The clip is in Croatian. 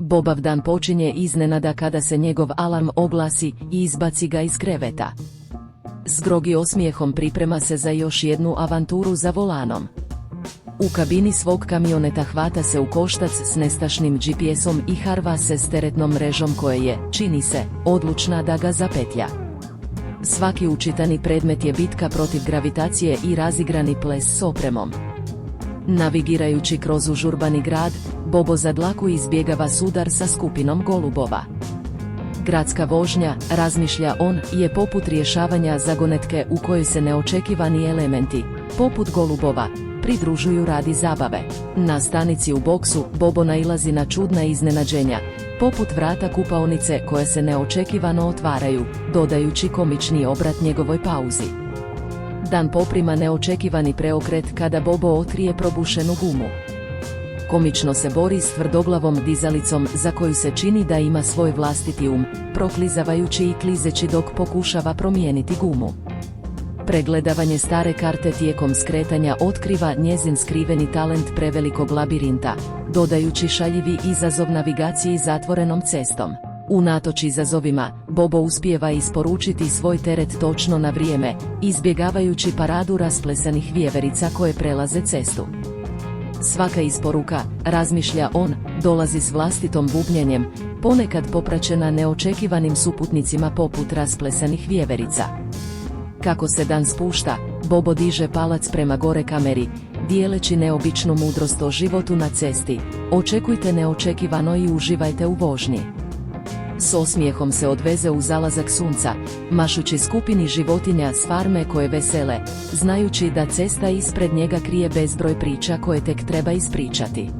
Bobav dan počinje iznenada kada se njegov alarm oglasi i izbaci ga iz kreveta. S grogi osmijehom priprema se za još jednu avanturu za volanom. U kabini svog kamioneta hvata se u koštac s nestašnim GPS-om i harva se s teretnom mrežom koja je, čini se, odlučna da ga zapetlja. Svaki učitani predmet je bitka protiv gravitacije i razigrani ples s opremom. Navigirajući kroz užurbani grad, Bobo za dlaku izbjegava sudar sa skupinom golubova. Gradska vožnja, razmišlja on, je poput rješavanja zagonetke u kojoj se neočekivani elementi, poput golubova, pridružuju radi zabave. Na stanici u boksu, Bobo nailazi na čudna iznenađenja, poput vrata kupaonice koje se neočekivano otvaraju, dodajući komični obrat njegovoj pauzi. Dan poprima neočekivani preokret kada Bobo otkrije probušenu gumu. Komično se bori s tvrdoglavom dizalicom za koju se čini da ima svoj vlastiti proklizavajući i klizeći dok pokušava promijeniti gumu. Pregledavanje stare karte tijekom skretanja otkriva njezin skriveni talent prevelikog labirinta, dodajući šaljivi izazov navigaciji zatvorenom cestom. Unatoč izazovima, Bobo uspijeva isporučiti svoj teret točno na vrijeme, izbjegavajući paradu rasplesanih vjeverica koje prelaze cestu. Svaka isporuka, razmišlja on, dolazi s vlastitom bubnjenjem, ponekad popraćena neočekivanim suputnicima poput rasplesanih vjeverica. Kako se dan spušta, Bobo diže palac prema gore kameri, dijeleći neobičnu mudrost o životu na cesti. Očekujte neočekivano i uživajte u vožnji. S osmijehom se odveze u zalazak sunca, mašući skupini životinja s farme koje vesele, znajući da cesta ispred njega krije bezbroj priča koje tek treba ispričati.